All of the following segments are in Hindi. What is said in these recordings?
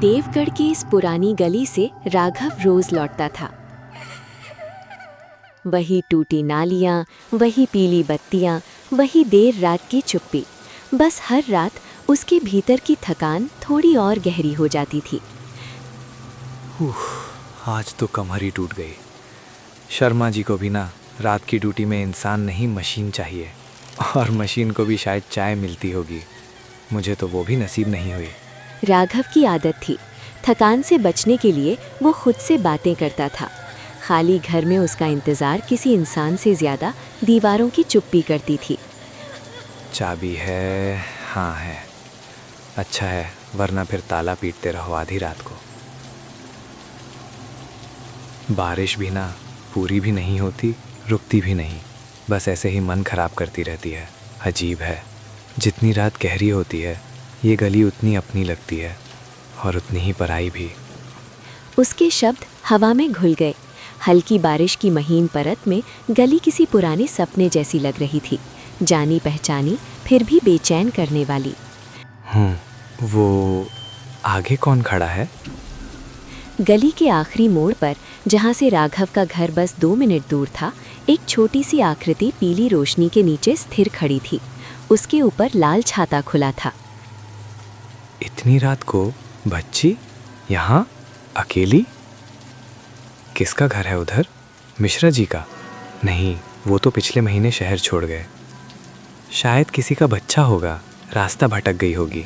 देवगढ़ की इस पुरानी गली से राघव रोज लौटता था। वही टूटी नालियां, वही पीली बत्तियां, वही देर रात की चुप्पी। बस हर रात उसके भीतर की थकान थोड़ी और गहरी हो जाती थी। आज तो कमर ही टूट गई। शर्मा जी को भी ना रात की ड्यूटी में इंसान नहीं मशीन चाहिए, और मशीन को भी शायद चाय मिलती होगी, मुझे तो वो भी नसीब नहीं हुई। राघव की आदत थी, थकान से बचने के लिए वो खुद से बातें करता था। खाली घर में उसका इंतज़ार किसी इंसान से ज़्यादा दीवारों की चुप्पी करती थी। चाबी है? हाँ है। अच्छा है, वरना फिर ताला पीटते रहो आधी रात को। बारिश भी ना पूरी भी नहीं होती, रुकती भी नहीं, बस ऐसे ही मन खराब करती रहती है। अजीब है, जितनी रात गहरी होती है ये गली उतनी अपनी लगती है, और उतनी ही पराई भी। उसके शब्द हवा में घुल गए। हल्की बारिश की महीन परत में गली किसी पुराने सपने जैसी लग रही थी, जानी पहचानी फिर भी बेचैन करने वाली। वो आगे कौन खड़ा है? गली के आखिरी मोड़ पर, जहाँ से राघव का घर बस 2 मिनट दूर था, एक छोटी सी आकृति पीली रोशनी के नीचे स्थिर खड़ी थी। उसके ऊपर लाल छाता खुला था। इतनी रात को बच्ची यहाँ अकेली? किसका घर है उधर? मिश्रा जी का? नहीं, वो तो पिछले महीने शहर छोड़ गए। शायद किसी का बच्चा होगा, रास्ता भटक गई होगी।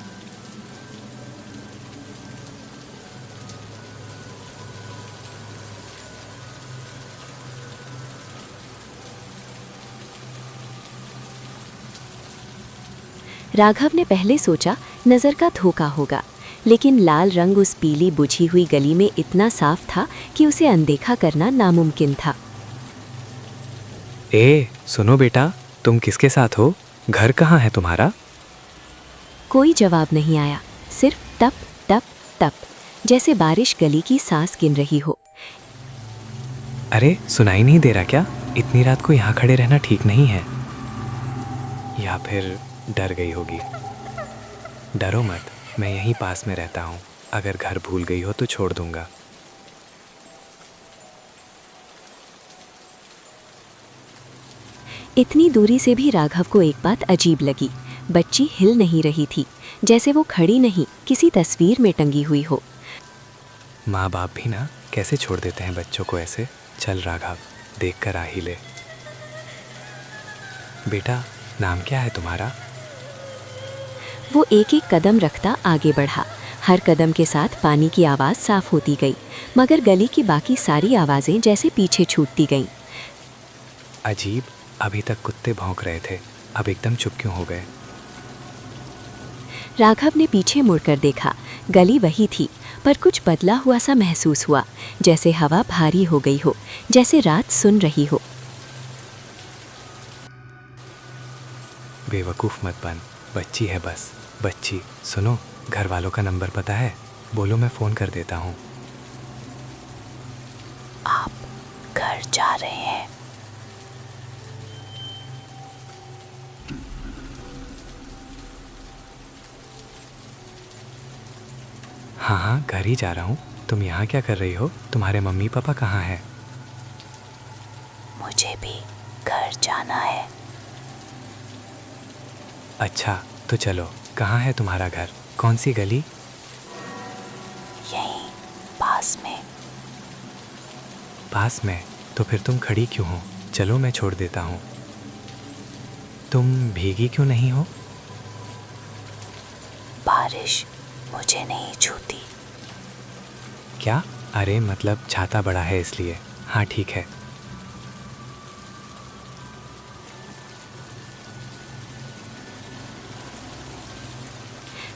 राघव ने पहले सोचा नज़र का धोखा होगा, लेकिन लाल रंग उस पीली बुझी हुई गली में इतना साफ था कि उसे अनदेखा करना नामुमकिन था। सुनो बेटा, तुम किसके साथ हो? घर कहाँ है तुम्हारा? कोई जवाब नहीं आया, सिर्फ टप टप टप, जैसे बारिश गली की सांस गिन रही हो। अरे सुनाई नहीं दे रहा क्या? इतनी रात को यहाँ खड़े रहना ठीक नहीं है। या फिर डर गई होगी। डरो मत, मैं यहीं पास में रहता हूँ। अगर घर भूल गई हो तो छोड़ दूंगा। इतनी दूरी से भी राघव को एक बात अजीब लगी। बच्ची हिल नहीं रही थी, जैसे वो खड़ी नहीं, किसी तस्वीर में टंगी हुई हो। माँ बाप भी ना कैसे छोड़ देते हैं बच्चों को ऐसे। चल राघव, देख कर आ ही ले। बेटा, नाम क्या है तुम्हारा? वो एक एक कदम रखता आगे बढ़ा। हर कदम के साथ पानी की आवाज़ साफ होती गई, मगर गली की बाकी सारी आवाज़ें जैसे पीछे छूटती गईं। अजीब, अभी तक कुत्ते भौंक रहे थे, अब एकदम चुप क्यों हो गए? राघव ने पीछे मुड़कर देखा। गली वही थी, पर कुछ बदला हुआ सा महसूस हुआ, जैसे हवा भारी हो गई हो, जैसे रात सुन रही हो। बेवकूफ़ मत बन, बच्ची है बस। बच्ची, सुनो, घर वालों का नंबर पता है? बोलो मैं फ़ोन कर देता हूँ। आप घर जा रहे हैं? हाँ, घर ही जा रहा हूँ। तुम यहाँ क्या कर रही हो? तुम्हारे मम्मी पापा कहाँ हैं? मुझे भी घर जाना है। अच्छा, तो चलो। कहाँ है तुम्हारा घर? कौन सी गली? यहीं पास में। पास में? तो फिर तुम खड़ी क्यों हो? चलो मैं छोड़ देता हूँ। तुम भीगी क्यों नहीं हो? बारिश मुझे नहीं छूती। क्या? अरे मतलब छाता बड़ा है इसलिए। हाँ ठीक है।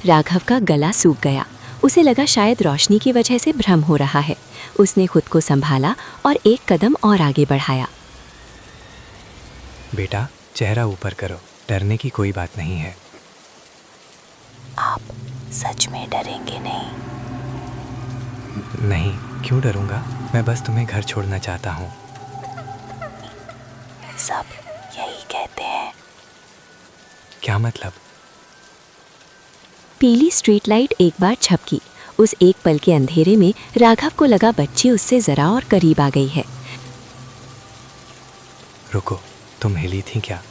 राघव का गला सूख गया। उसे लगा शायद रोशनी की वजह से भ्रम हो रहा है। उसने खुद को संभाला और एक कदम और आगे बढ़ाया। बेटा, चेहरा ऊपर करो, डरने की कोई बात नहीं है। आप सच में डरेंगे नहीं? नहीं, क्यों डरूंगा? मैं बस तुम्हें घर छोड़ना चाहता हूँ। सब यही कहते हैं। क्या मतलब? पीली स्ट्रीट लाइट एक बार झपकी उस एक पल के अंधेरे में राघव को लगा बच्ची उससे जरा और करीब आ गई है। रुको, तुम हिली थी क्या?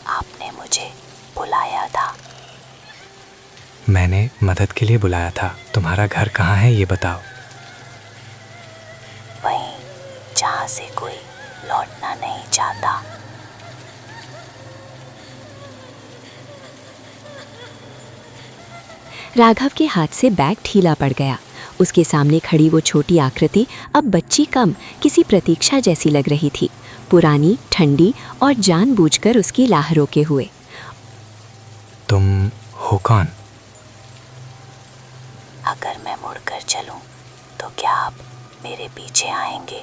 आपने मुझे बुलाया था। मैंने मदद के लिए बुलाया था। तुम्हारा घर कहाँ है ये बताओ। वहीं जहाँ से कोई लौटना नहीं चाहता। राघव के हाथ से बैग ढीला पड़ गया। उसके सामने खड़ी वो छोटी आकृति अब बच्ची कम किसी प्रतीक्षा जैसी लग रही थी, पुरानी, ठंडी और जानबूझकर उसकी राह रोके हुए। तुम हो कौन? अगर मैं मुड़कर चलूं तो क्या आप मेरे पीछे आएंगे?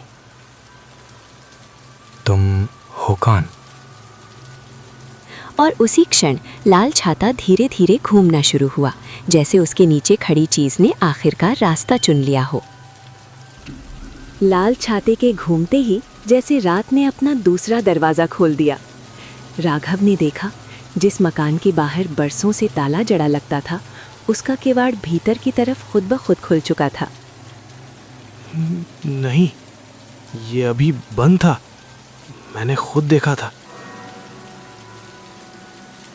तुम हो कौन? और उसी क्षण लाल छाता धीरे धीरे घूमना शुरू हुआ, जैसे उसके नीचे खड़ी चीज ने आखिरकार रास्ता चुन लिया हो। लाल छाते के घूमते ही जैसे रात ने अपना दूसरा दरवाजा खोल दिया। राघव ने देखा जिस मकान के बाहर बरसों से ताला जड़ा लगता था, उसका किवाड़ भीतर की तरफ खुद ब खुद खुल चुका था। नहीं, ये अभी बंद था। मैंने खुद देखा था।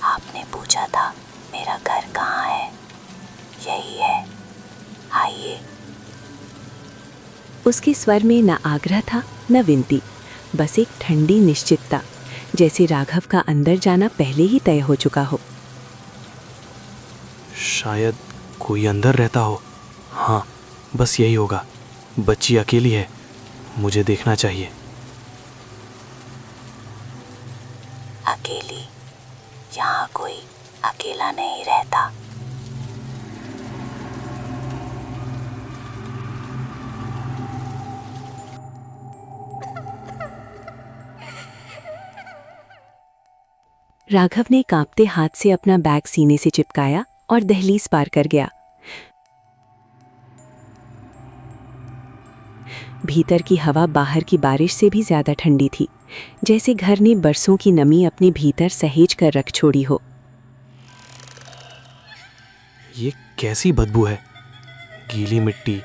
आपने पूछा था मेरा घर कहाँ है? यही है, आइए। उसके स्वर में न आग्रह था न विनती, बस एक ठंडी निश्चितता, जैसे राघव का अंदर जाना पहले ही तय हो चुका हो। शायद कोई अंदर रहता हो। हाँ, बस यही होगा। बच्ची अकेली है, मुझे देखना चाहिए। अकेली? यहाँ कोई अकेला नहीं रहता। राघव ने कांपते हाथ से अपना बैग सीने से चिपकाया और दहलीज पार कर गया। भीतर की हवा बाहर की बारिश से भी ज्यादा ठंडी थी, जैसे घर ने बरसों की नमी अपने भीतर सहेज कर रख छोड़ी हो। ये कैसी बदबू है? गीली मिट्टी,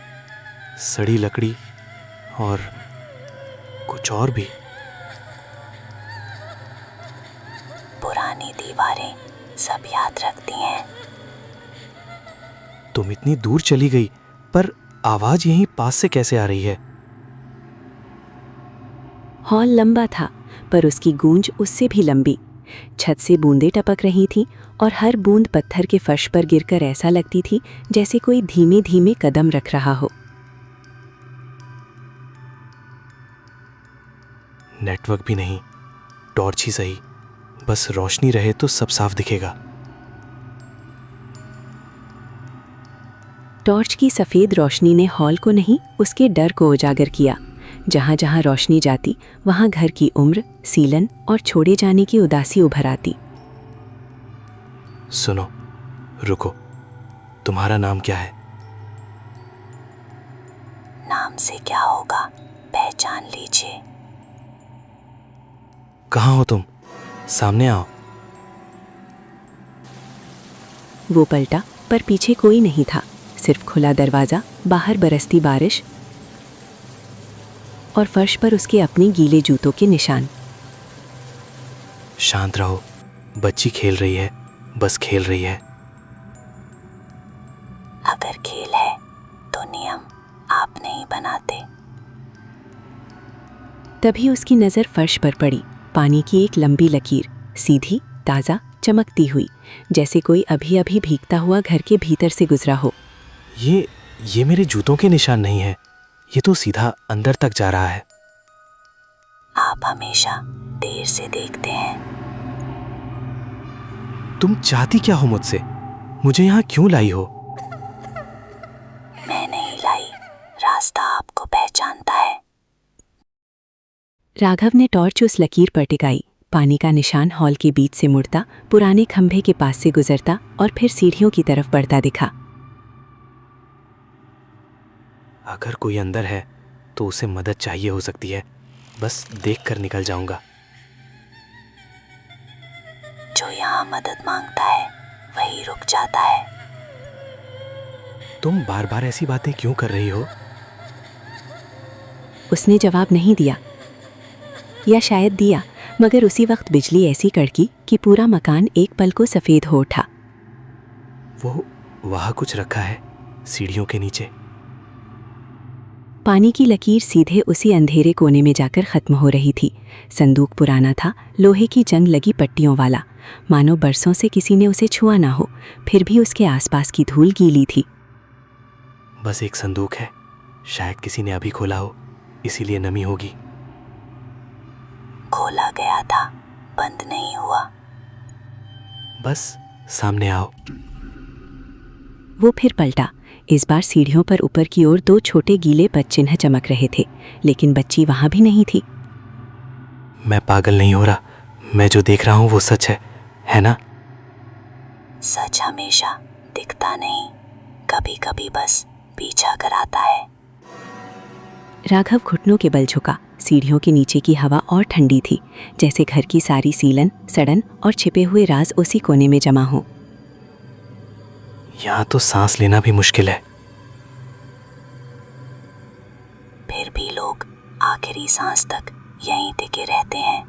सड़ी लकड़ी और कुछ और भी। पुरानी दीवारें सब याद रखती हैं। तुम इतनी दूर चली गई, पर आवाज यहीं पास से कैसे आ रही है? हॉल लंबा था, पर उसकी गूंज उससे भी लंबी। छत से बूंदें टपक रही थीं और हर बूंद पत्थर के फर्श पर गिरकर ऐसा लगती थी जैसे कोई धीमे धीमे कदम रख रहा हो। नेटवर्क भी नहीं, टॉर्च ही सही। बस रोशनी रहे तो सब साफ दिखेगा। टॉर्च की सफेद रोशनी ने हॉल को नहीं, उसके डर को उजागर किया। जहां जहां रोशनी जाती, वहां घर की उम्र, सीलन और छोड़े जाने की उदासी उभर आती। सुनो, रुको। तुम्हारा नाम क्या है? नाम से क्या होगा, पहचान लीजिए। कहाँ हो तुम? सामने आओ। वो पलटा, पर पीछे कोई नहीं था, सिर्फ खुला दरवाजा, बाहर बरसती बारिश और फर्श पर उसके अपने गीले जूतों के निशान। शांत रहो, बच्ची खेल रही है, बस खेल रही है। अगर खेल है तो नियम आप नहीं बनाते। तभी उसकी नजर फर्श पर पड़ी। पानी की एक लंबी लकीर, सीधी, ताजा, चमकती हुई, जैसे कोई अभी अभी भीगता हुआ घर के भीतर से गुजरा हो। ये मेरे जूतों के निशान नहीं है। ये तो सीधा अंदर तक जा रहा है। आप हमेशा देर से देखते हैं। तुम चाहती क्या हो मुझसे? मुझे यहाँ क्यों लाई हो? मैं नहीं लाई, रास्ता आपको पहचानता है। राघव ने टॉर्च उस लकीर पर टिकाई। पानी का निशान हॉल के बीच से मुड़ता, पुराने खंभे के पास से गुजरता और फिर सीढ़ियों की तरफ बढ़ता दिखा। अगर कोई अंदर है तो उसे मदद चाहिए हो सकती है। बस देखकर निकल जाऊंगा। जो यहाँ मदद मांगता है वही रुक जाता है। तुम बार बार ऐसी बातें क्यों कर रही हो? उसने जवाब नहीं दिया, या शायद दिया, मगर उसी वक्त बिजली ऐसी कड़की कि पूरा मकान एक पल को सफ़ेद हो उठा। वो वहाँ कुछ रखा है सीढ़ियों के नीचे। पानी की लकीर सीधे उसी अंधेरे कोने में जाकर ख़त्म हो रही थी। संदूक पुराना था, लोहे की जंग लगी पट्टियों वाला, मानो बरसों से किसी ने उसे छुआ ना हो, फिर भी उसके आसपास की धूल गीली थी। बस एक संदूक है, शायद किसी ने अभी खोला हो, इसीलिए नमी होगी। खोला गया था, बंद नहीं हुआ। बस सामने आओ। वो फिर पलटा। इस बार सीढ़ियों पर ऊपर की ओर 2 छोटे गीले पदचिन्ह चमक रहे थे, लेकिन बच्ची वहां भी नहीं थी। मैं पागल नहीं हो रहा, मैं जो देख रहा हूँ वो सच है ना? सच हमेशा दिखता नहीं, कभी कभी बस पीछा कराता है। राघव घुटनों के बल झुका। सीढ़ियों के नीचे की हवा और ठंडी थी, जैसे घर की सारी सीलन, सड़न और छिपे हुए राज उसी कोने में जमा हों। यहाँ तो सांस लेना भी मुश्किल है। फिर भी लोग आखिरी सांस तक यहीं टिके रहते हैं।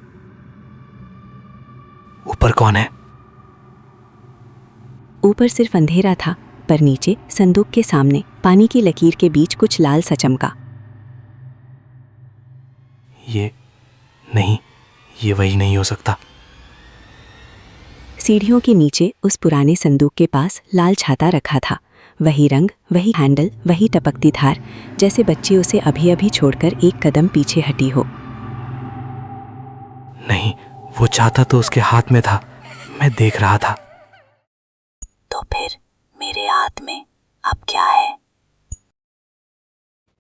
ऊपर कौन है? ऊपर सिर्फ अंधेरा था, पर नीचे संदूक के सामने पानी की लकीर के बीच कुछ लाल सा चमका। ये नहीं, ये वही नहीं हो सकता। सीढ़ियों के नीचे उस पुराने संदूक के पास लाल छाता रखा था। वही रंग, वही हैंडल, वही टपकती धार, जैसे बच्ची उसे अभी अभी छोड़कर एक कदम पीछे हटी हो। नहीं, वो छाता तो उसके हाथ में था, मैं देख रहा था। तो फिर मेरे हाथ में अब क्या है?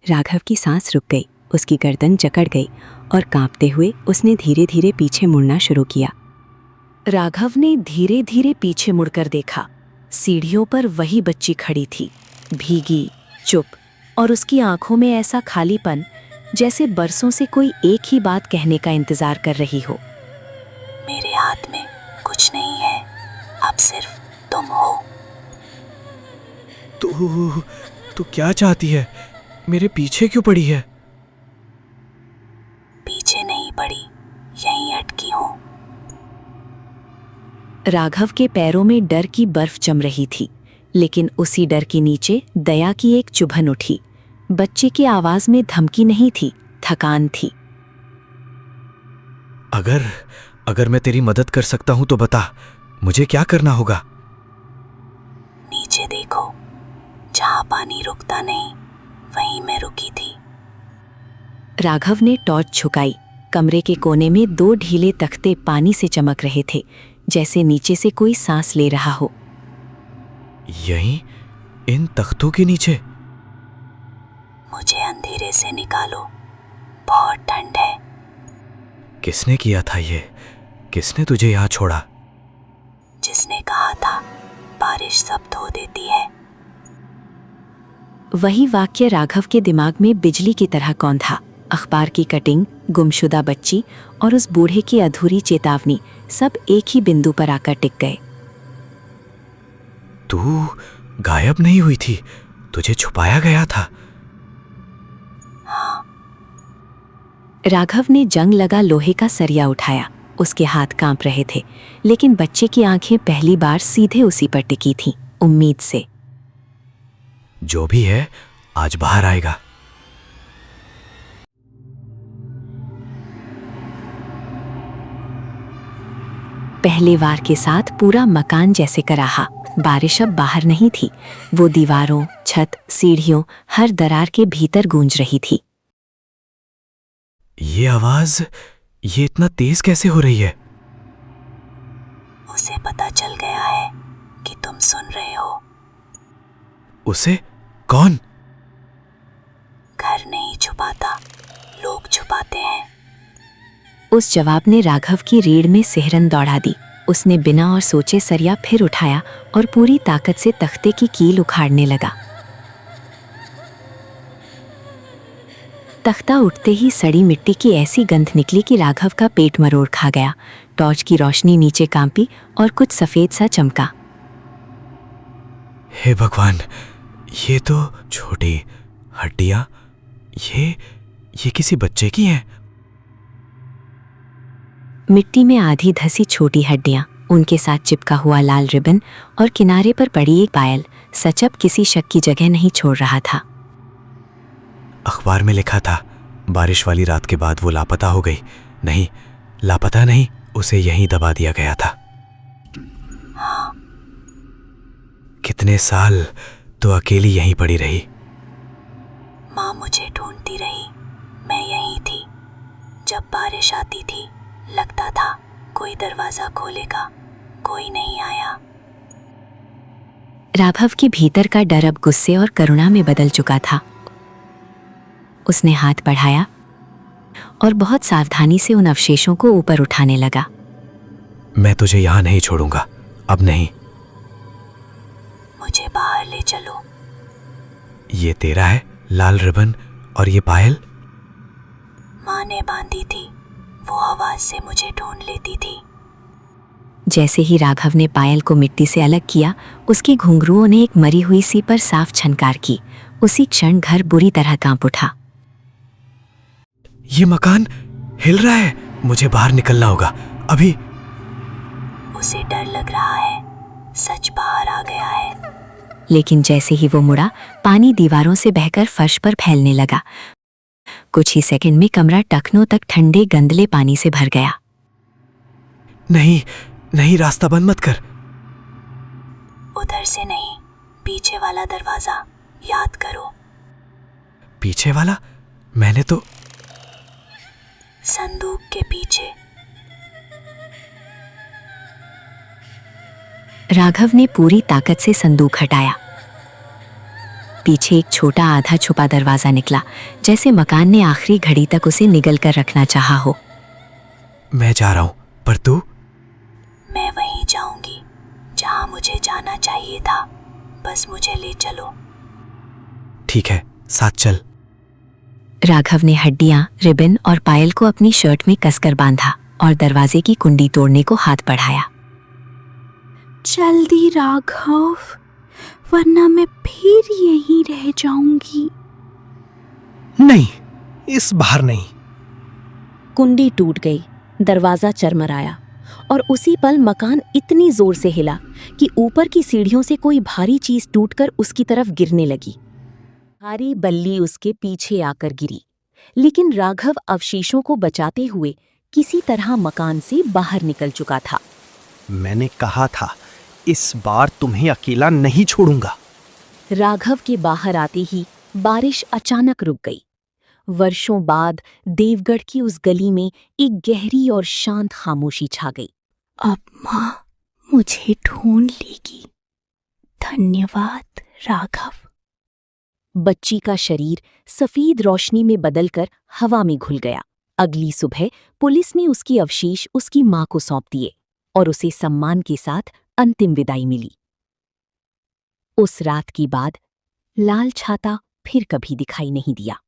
राघव की सांस रुक गई, उसकी गर्दन जकड़ गई और कांपते हुए उसने धीरे धीरे पीछे मुड़ना शुरू किया। राघव ने धीरे धीरे पीछे मुड़कर देखा। सीढ़ियों पर वही बच्ची खड़ी थी, भीगी, चुप, और उसकी आंखों में ऐसा खालीपन जैसे बरसों से कोई एक ही बात कहने का इंतजार कर रही हो। मेरे हाथ में कुछ नहीं है, अब सिर्फ तुम हो। तू क्या चाहती है? मेरे पीछे क्यों पड़ी है? पीछे नहीं पड़ी, यहीं अटकी हूं। राघव के पैरों में डर की बर्फ जम रही थी, लेकिन उसी डर के नीचे दया की एक चुभन उठी। बच्चे की आवाज में धमकी नहीं थी, थकान थी। अगर मैं तेरी मदद कर सकता हूं तो बता, मुझे क्या करना होगा? नीचे देखो, जहां पानी रुकता नहीं, वहीं मैं रुकी थी। राघव ने टॉर्च झुकाई। कमरे के कोने में 2 ढीले तख्ते पानी से चमक रहे थे, जैसे नीचे से कोई सांस ले रहा हो। यहीं, इन तख्तों के नीचे? मुझे अंधेरे से निकालो, बहुत ठंड है। किसने किया था ये? किसने तुझे यहाँ छोड़ा? जिसने कहा था बारिश सब धो देती है। वही वाक्य राघव के दिमाग में बिजली की तरह कौंधा। अखबार की कटिंग, गुमशुदा बच्ची और उस बूढ़े की अधूरी चेतावनी, सब एक ही बिंदु पर आकर टिक गए। तू गायब नहीं हुई थी, तुझे छुपाया गया था। हाँ। राघव ने जंग लगा लोहे का सरिया उठाया। उसके हाथ कांप रहे थे, लेकिन बच्चे की आंखें पहली बार सीधे उसी पर टिकी थीं, उम्मीद से। जो भी है, आज बाहर आएगा। पहले वार के साथ पूरा मकान जैसे कराहा। बारिश अब बाहर नहीं थी, वो दीवारों, छत, सीढ़ियों, हर दरार के भीतर गूंज रही थी। ये आवाज, ये इतना तेज कैसे हो रही है? उसे पता चल गया है कि तुम सुन रहे हो। उसे? कौन? घर नहीं छुपाता, लोग छुपाते हैं। उस जवाब ने राघव की रीढ़ में सिहरन दौड़ा दी। उसने बिना और सोचे सरिया फिर उठाया और पूरी ताकत से तख्ते की कील उखाड़ने लगा। तख्ता उठते ही सड़ी मिट्टी की ऐसी गंध निकली कि राघव का पेट मरोड़ खा गया। टॉर्च की रोशनी नीचे कांपी और कुछ सफेद सा चमका। हे भगवान, ये तो छोटी हड्डियां, ये किसी बच्चे की हैं। मिट्टी में आधी धसी छोटी हड्डियां, उनके साथ चिपका हुआ लाल रिबन और किनारे पर पड़ी एक पायल सच अब किसी शक की जगह नहीं छोड़ रहा था। अखबार में लिखा था बारिश वाली रात के बाद वो लापता हो गई। नहीं, लापता नहीं, उसे यहीं दबा दिया गया था। कितने साल तो अकेली यहीं पड़ी रही। माँ मुझे ढूंढती रही, मैं यहीं थी। जब बारिश आती थी लगता था कोई दरवाजा खोलेगा, कोई नहीं आया। राघव के भीतर का डर अब गुस्से और करुणा में बदल चुका था। उसने हाथ बढ़ाया और बहुत सावधानी से उन अवशेषों को ऊपर उठाने लगा। मैं तुझे यहां नहीं छोड़ूंगा, अब नहीं। मुझे बाहर ले चलो। ये तेरा है लाल रिबन और ये पायल? माँ ने बांधी थी, वो आवाज से मुझे ढूंढ लेती थी। जैसे ही राघव ने पायल को मिट्टी से अलग किया, उसके घुंघरुओं ने एक मरी हुई सी पर साफ छनकार की। उसी क्षण घर बुरी तरह कांप उठा। ये मकान हिल रहा है, मुझे बाहर निकलना होगा अभी। उसे डर लग रहा है, सच बाहर आ गया है। लेकिन जैसे ही वो मुड़ा, पानी दीवारों से बहकर फर्श पर फैलने लगा। कुछ ही सेकंड में कमरा टखनों तक ठंडे गंदले पानी से भर गया। नहीं नहीं, रास्ता बंद मत कर। उधर से नहीं, पीछे वाला दरवाजा, याद करो। पीछे वाला? मैंने तो संदूक के पीछे। राघव ने पूरी ताकत से संदूक हटाया। पीछे एक छोटा आधा छुपा दरवाजा निकला, जैसे मकान ने आखिरी घड़ी तक उसे निगल कर रखना चाहा हो। मैं जा रहा हूं, पर तू? मैं वहीं जाऊंगी जहां मुझे जाना चाहिए था, बस मुझे ले चलो। ठीक है, साथ चल। राघव ने हड्डियां, रिबन और पायल को अपनी शर्ट में कसकर बांधा और दरवाजे की कुंडी तोड़ने को हाथ बढ़ाया। जल्दी राघव, वरना मैं फिर यहीं रह जाऊंगी। नहीं, इस बार नहीं। कुंडी टूट गई, दरवाजा चरमराया और उसी पल मकान इतनी जोर से हिला कि ऊपर की सीढ़ियों से कोई भारी चीज टूटकर उसकी तरफ गिरने लगी। भारी बल्ली उसके पीछे आकर गिरी, लेकिन राघव अवशेषों को बचाते हुए किसी तरह मकान से बाहर निकल चुका था। मैंने कहा था इस बार तुम्हें अकेला नहीं छोड़ूंगा। राघव के बाहर आते ही बारिश अचानक रुक गई। वर्षों बाद देवगढ़ की उस गली में एक गहरी और शांत खामोशी छा गई। अब माँ मुझे ढूंढ लेगी। धन्यवाद राघव। बच्ची का शरीर सफेद रोशनी में बदलकर हवा में घुल गया। अगली सुबह पुलिस ने उसके अवशेष उसकी मां को सौंप दिए और उसे सम्मान के साथ अंतिम विदाई मिली। उस रात के बाद लाल छाता फिर कभी दिखाई नहीं दिया।